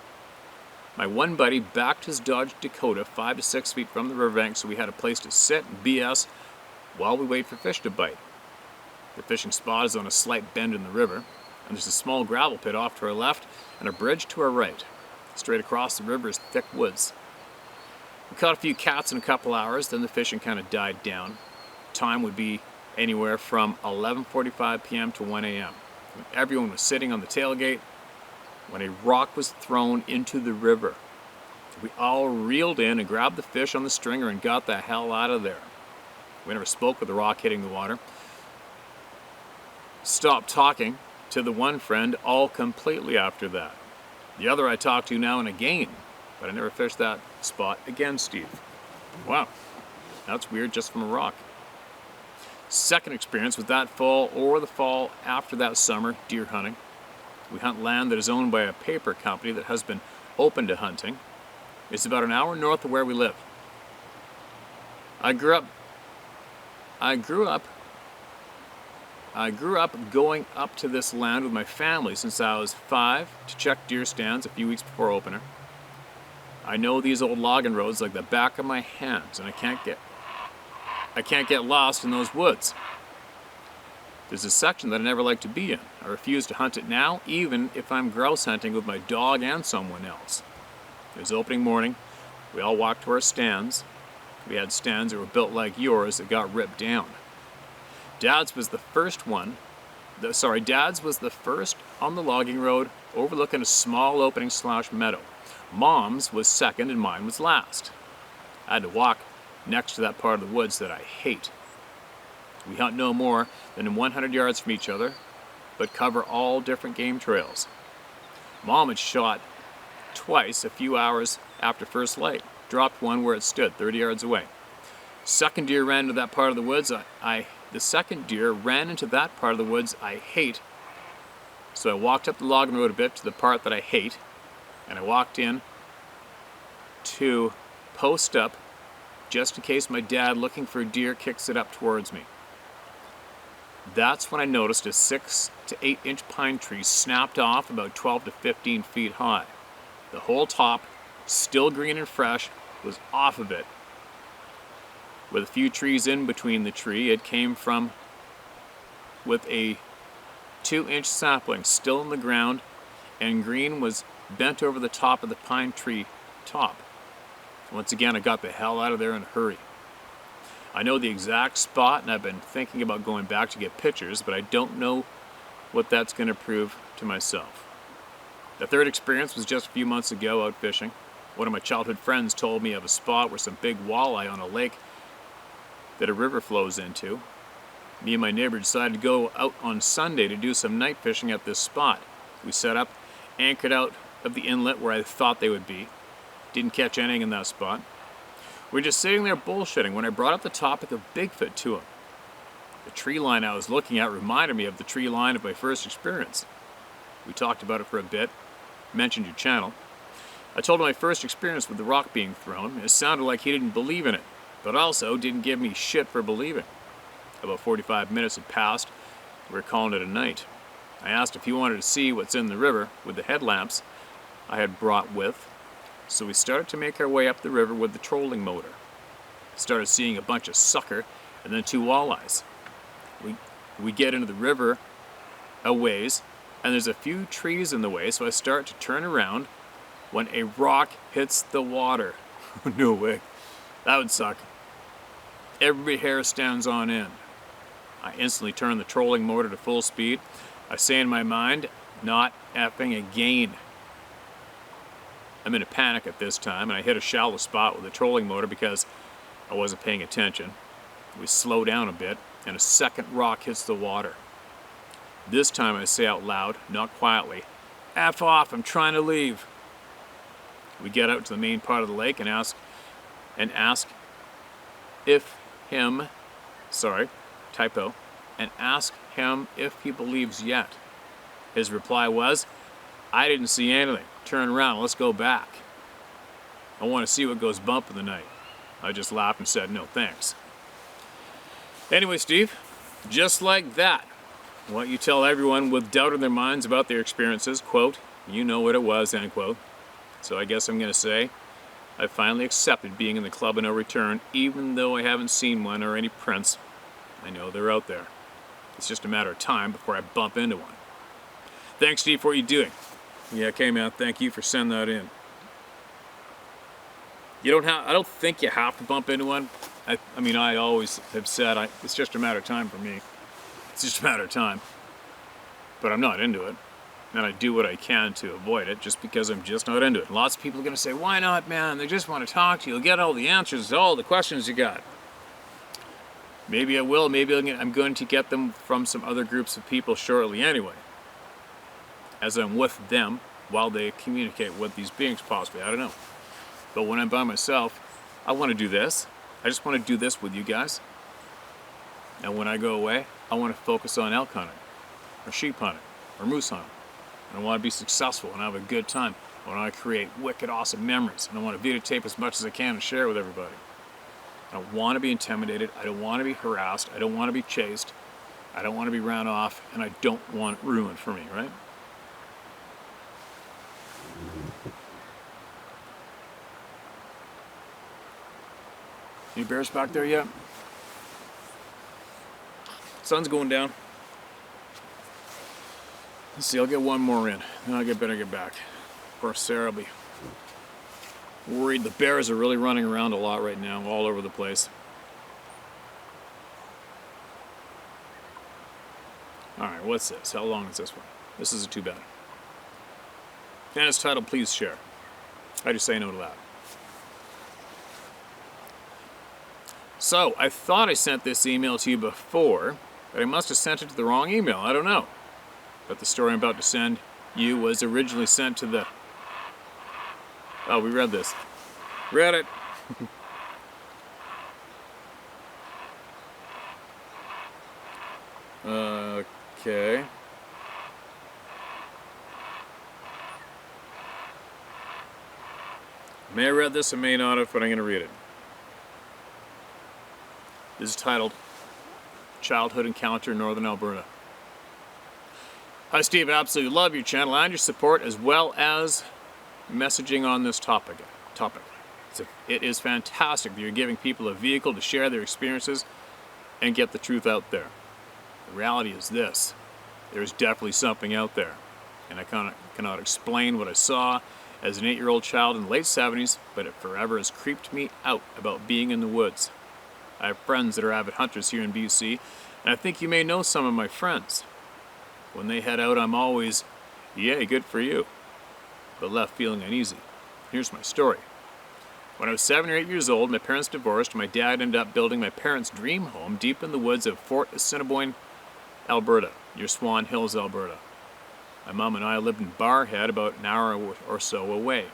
my one buddy backed his Dodge Dakota 5 to 6 feet from the riverbank so we had a place to sit and BS while we wait for fish to bite. The fishing spot is on a slight bend in the river, and there's a small gravel pit off to our left and a bridge to our right. Straight across the river is thick woods. We caught a few cats in a couple hours, then the fishing kind of died down. Time would be anywhere from 11:45 p.m. to 1 a.m. when everyone was sitting on the tailgate when a rock was thrown into the river. We all reeled in and grabbed the fish on the stringer and got the hell out of there. We never spoke with the rock hitting the water. Stopped talking to the one friend all completely after that. The other I talk to now and again, but I never fished that spot again, Steve. Wow, that's weird just from a rock. Second experience was that fall or the fall after that summer, deer hunting. We hunt land that is owned by a paper company that has been open to hunting. It's about an hour north of where we live. I grew up going up to this land with my family since I was 5 to check deer stands a few weeks before opener. I know these old logging roads like the back of my hands, and I can't get lost in those woods. There's a section that I never like to be in. I refuse to hunt it now, even if I'm grouse hunting with my dog and someone else. It was opening morning. We all walked to our stands. We had stands that were built like yours that got ripped down. Dad's was the first on the logging road overlooking a small opening / meadow. Mom's was second and mine was last. I had to walk next to that part of the woods that I hate. We hunt no more than 100 yards from each other, but cover all different game trails. Mom had shot twice a few hours after first light, dropped one where it stood 30 yards away. Second deer ran into that part of the woods I hate. So I walked up the logging road a bit to the part that I hate, and I walked in to post up just in case my dad looking for a deer kicks it up towards me. That's when I noticed a 6 to 8 inch pine tree snapped off about 12 to 15 feet high. The whole top, still green and fresh, was off of it. With a few trees in between the tree it came from, with a 2-inch sapling still in the ground, and green was bent over the top of the pine tree top. Once again, I got the hell out of there in a hurry. I know the exact spot, and I've been thinking about going back to get pictures, but I don't know what that's going to prove to myself. The third experience was just a few months ago out fishing. One of my childhood friends told me of a spot where some big walleye on a lake that a river flows into. Me and my neighbor decided to go out on Sunday to do some night fishing at this spot. We set up, anchored out of the inlet where I thought they would be. Didn't catch anything in that spot. We were just sitting there bullshitting when I brought up the topic of Bigfoot to him. The tree line I was looking at reminded me of the tree line of my first experience. We talked about it for a bit, mentioned your channel. I told him my first experience with the rock being thrown. It sounded like he didn't believe in it, but also didn't give me shit for believing. About 45 minutes had passed. We were calling it a night. I asked if he wanted to see what's in the river with the headlamps I had brought with. So we started to make our way up the river with the trolling motor. Started seeing a bunch of sucker and then 2 walleyes. We get into the river a ways, and there's a few trees in the way, so I start to turn around when a rock hits the water. No way. That would suck. Every hair stands on end. I instantly turn the trolling motor to full speed. I say in my mind, not effing again. I'm in a panic at this time, and I hit a shallow spot with the trolling motor because I wasn't paying attention. We slow down a bit, and a second rock hits the water. This time I say out loud, not quietly, "F off, I'm trying to leave." We get out to the main part of the lake and ask if him, sorry, typo, and ask him if he believes yet. His reply was, I didn't see anything. Turn around, let's go back. I want to see what goes bump in the night. I just laughed and said, no thanks. Anyway, Steve, just like that, why don't you tell everyone with doubt in their minds about their experiences, quote, you know what it was, end quote. So I guess I'm going to say, I finally accepted being in the club of no return, even though I haven't seen one or any prints. I know they're out there. It's just a matter of time before I bump into one. Thanks, Steve, for what you're doing. Yeah, okay, man, thank you for sending that in. I don't think you have to bump into one. I mean, I always have said, it's just a matter of time for me. It's just a matter of time. But I'm not into it. And I do what I can to avoid it just because I'm just not into it. And lots of people are going to say, why not, man? They just want to talk to you. You'll get all the answers to all the questions you got. Maybe I will. Maybe I'm going to get them from some other groups of people shortly anyway. As I'm with them while they communicate with these beings possibly. I don't know. But when I'm by myself, I want to do this. I just want to do this with you guys. And when I go away, I want to focus on elk hunting, or sheep hunting, or moose hunting. And I want to be successful and have a good time. I want to create wicked awesome memories. And I want to videotape as much as I can and share with everybody. I don't want to be intimidated. I don't want to be harassed. I don't want to be chased. I don't want to be ran off. And I don't want it ruined for me, right? Any bears back there yet? Sun's going down. Let's see, I'll get one more in. Then I'll better get back. Of course, Sarah will be worried. The bears are really running around a lot right now, all over the place. Alright, what's this? How long is this one? This isn't too bad. And it's titled, Please Share. I just say no to that. So, I thought I sent this email to you before, but I must have sent it to the wrong email. I don't know. But the story I'm about to send you was originally sent to the... Oh, we read this. Read it. Okay. May have read this or may not have, but I'm going to read it. This is titled, Childhood Encounter in Northern Alberta. Hi Steve, absolutely love your channel and your support as well as messaging on this topic. It is fantastic that you're giving people a vehicle to share their experiences and get the truth out there. The reality is this, there's definitely something out there. And I cannot explain what I saw as an 8-year-old child in the late 70s, but it forever has creeped me out about being in the woods. I have friends that are avid hunters here in BC, and I think you may know some of my friends. When they head out, I'm always, yay, good for you, but left feeling uneasy. Here's my story. When I was 7 or 8 years old, my parents divorced, and my dad ended up building my parents' dream home deep in the woods of Fort Assiniboine, Alberta, near Swan Hills, Alberta. My mom and I lived in Barhead, about an hour or so away.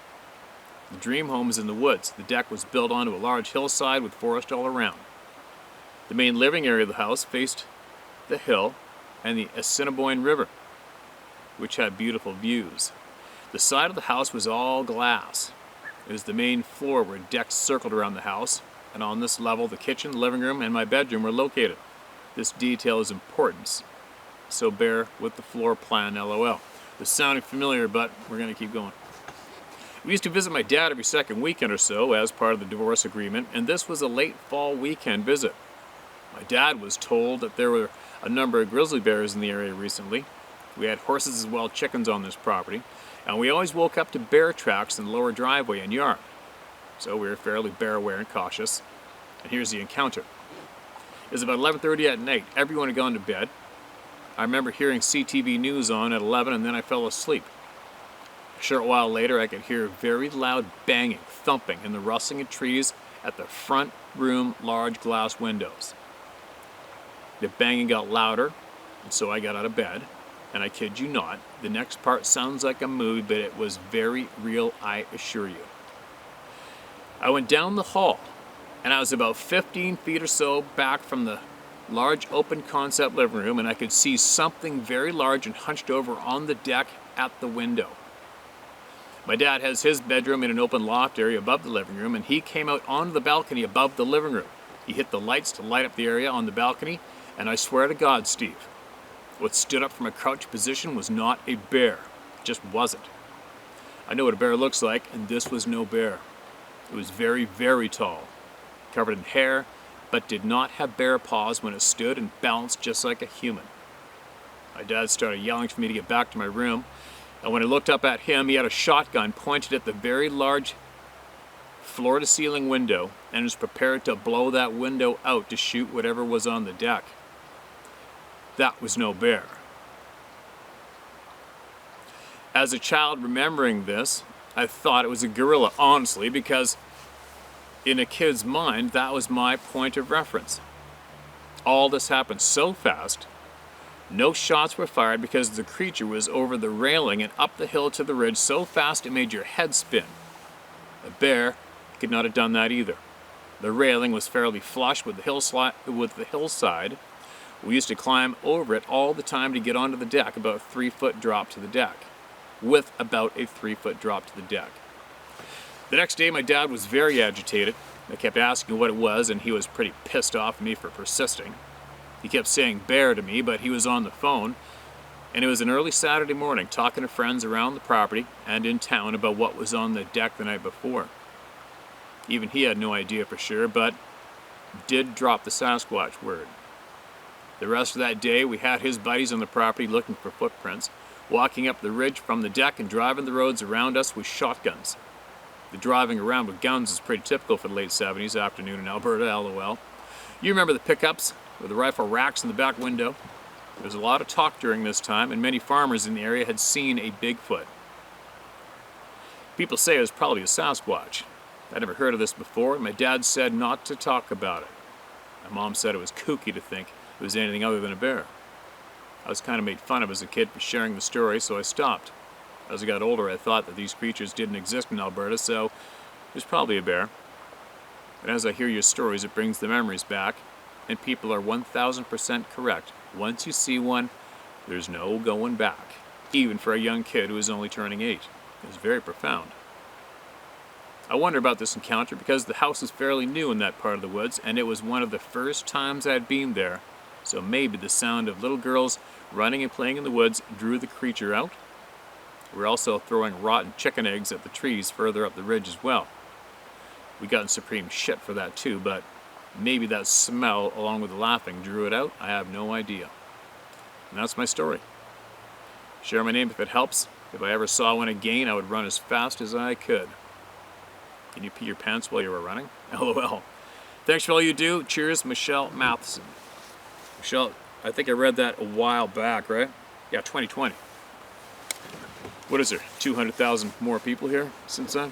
The dream home is in the woods. The deck was built onto a large hillside with forest all around. The main living area of the house faced the hill and the Assiniboine River, which had beautiful views. The side of the house was all glass. It was the main floor where decks circled around the house, and on this level the kitchen, living room, and my bedroom were located. This detail is important, so bear with the floor plan, LOL. This sounded familiar, but we're going to keep going. We used to visit my dad every second weekend or so as part of the divorce agreement, and this was a late fall weekend visit. My dad was told that there were a number of grizzly bears in the area recently. We had horses as well as chickens on this property, and we always woke up to bear tracks in the lower driveway and yard. So we were fairly bear aware and cautious. And here's the encounter. It was about 11:30 at night. Everyone had gone to bed. I remember hearing CTV News on at 11, and then I fell asleep. A short while later, I could hear very loud banging, thumping, and the rustling of trees at the front room large glass windows. The banging got louder, and so I got out of bed, and I kid you not, the next part sounds like a movie, but it was very real, I assure you. I went down the hall, and I was about 15 feet or so back from the large open concept living room, and I could see something very large and hunched over on the deck at the window. My dad has his bedroom in an open loft area above the living room, and he came out onto the balcony above the living room. He hit the lights to light up the area on the balcony, and I swear to God, Steve, what stood up from a crouched position was not a bear. It just wasn't. I know what a bear looks like, and this was no bear. It was very, very tall, covered in hair, but did not have bear paws when it stood and balanced just like a human. My dad started yelling for me to get back to my room, and when I looked up at him, he had a shotgun pointed at the very large floor-to-ceiling window and was prepared to blow that window out to shoot whatever was on the deck. That was no bear. As a child remembering this, I thought it was a gorilla, honestly, because in a kid's mind, that was my point of reference. All this happened so fast, no shots were fired because the creature was over the railing and up the hill to the ridge so fast it made your head spin. A bear could not have done that either. The railing was fairly flush with the hillside. We used to climb over it all the time to get onto the deck, about a 3-foot drop to the deck, with about a 3-foot drop to the deck. The next day, my dad was very agitated. I kept asking what it was, and he was pretty pissed off at me for persisting. He kept saying bear to me, but he was on the phone, and it was an early Saturday morning talking to friends around the property and in town about what was on the deck the night before. Even he had no idea for sure, but did drop the Sasquatch word. The rest of that day, we had his buddies on the property looking for footprints, walking up the ridge from the deck and driving the roads around us with shotguns. The driving around with guns is pretty typical for the late 70s afternoon in Alberta, LOL. You remember the pickups with the rifle racks in the back window? There was a lot of talk during this time, and many farmers in the area had seen a Bigfoot. People say it was probably a Sasquatch. I'd never heard of this before, and my dad said not to talk about it. My mom said it was kooky to think it was anything other than a bear. I was kind of made fun of as a kid for sharing the story, so I stopped. As I got older, I thought that these creatures didn't exist in Alberta, so it was probably a bear. And as I hear your stories, it brings the memories back, and people are 1000% correct. Once you see one, there's no going back, even for a young kid who is only turning 8. It was very profound. I wonder about this encounter because the house is fairly new in that part of the woods, and it was one of the first times I'd been there, so maybe the sound of little girls running and playing in the woods drew the creature out. We're also throwing rotten chicken eggs at the trees further up the ridge as well. We got in supreme shit for that too, but maybe that smell along with the laughing drew it out. I have no idea. And that's my story. Share my name if it helps. If I ever saw one again, I would run as fast as I could. Can you pee your pants while you were running? LOL. Thanks for all you do. Cheers, Michelle Matheson. Michelle, I think I read that a while back, right? Yeah, 2020. What is there, 200,000 more people here since then?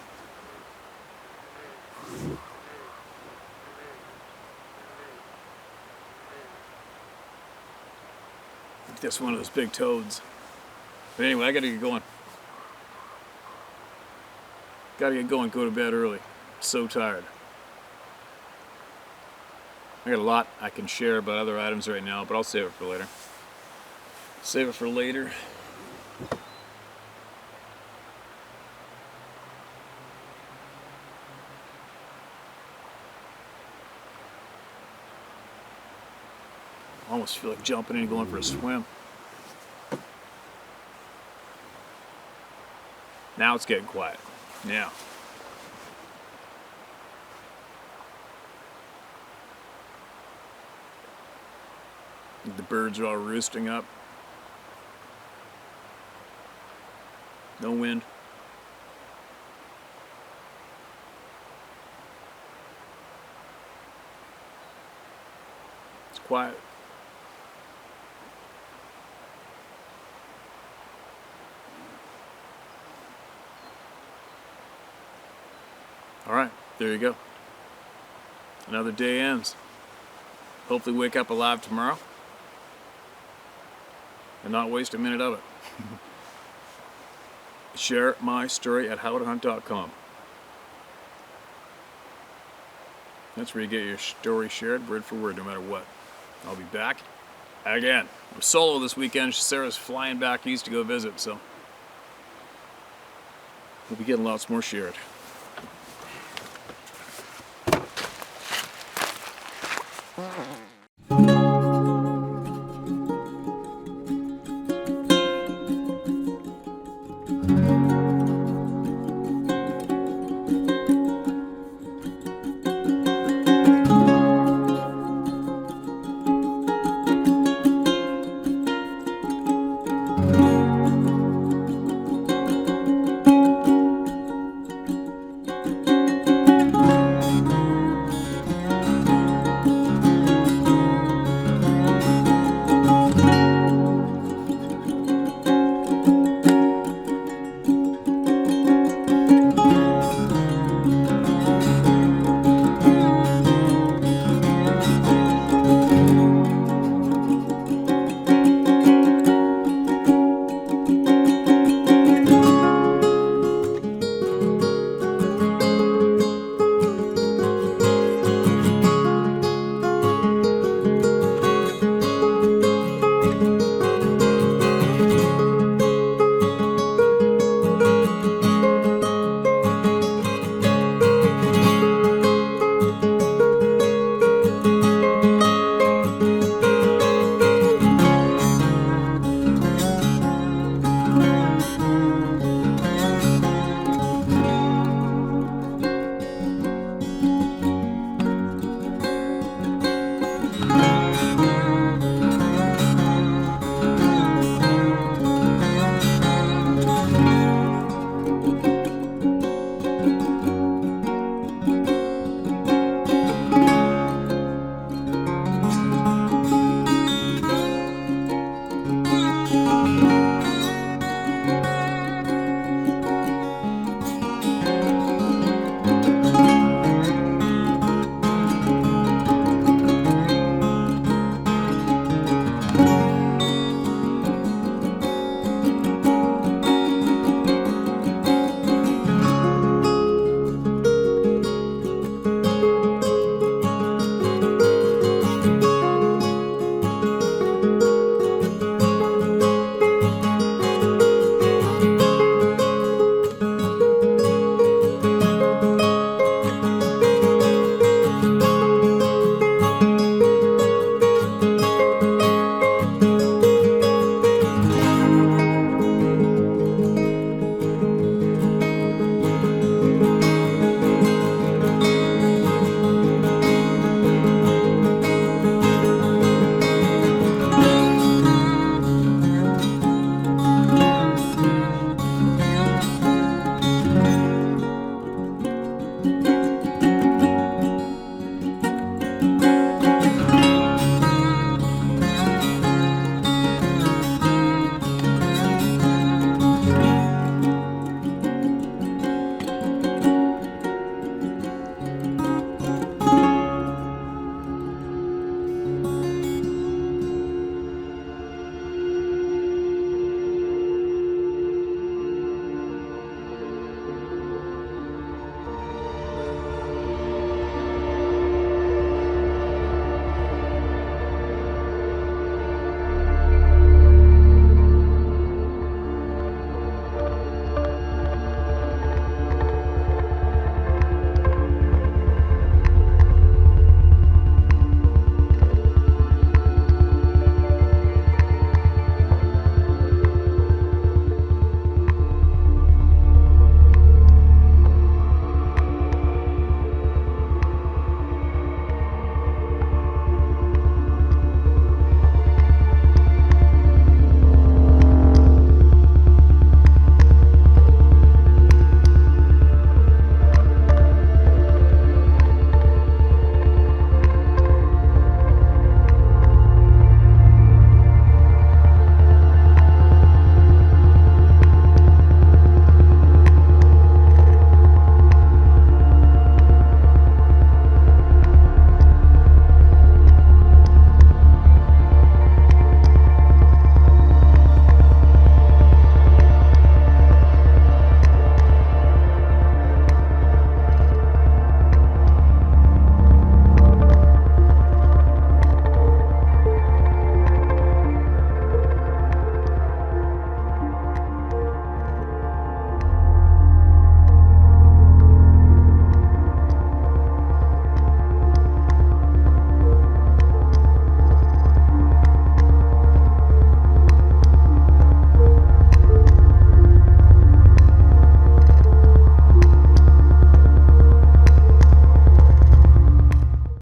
That's one of those big toads. But anyway, I gotta get going. Gotta get going, go to bed early. So tired. I got a lot I can share about other items right now, but I'll save it for later. Save it for later. I almost feel like jumping in and going for a swim. Now it's getting quiet. Now. The birds are all roosting up. No wind. It's quiet. All right, there you go. Another day ends. Hopefully wake up alive tomorrow and not waste a minute of it. Share my story at howtohunt.com. That's where you get your story shared word for word, no matter what. I'll be back again. I'm solo this weekend. Sarah's flying back east to go visit, so we'll be getting lots more shared.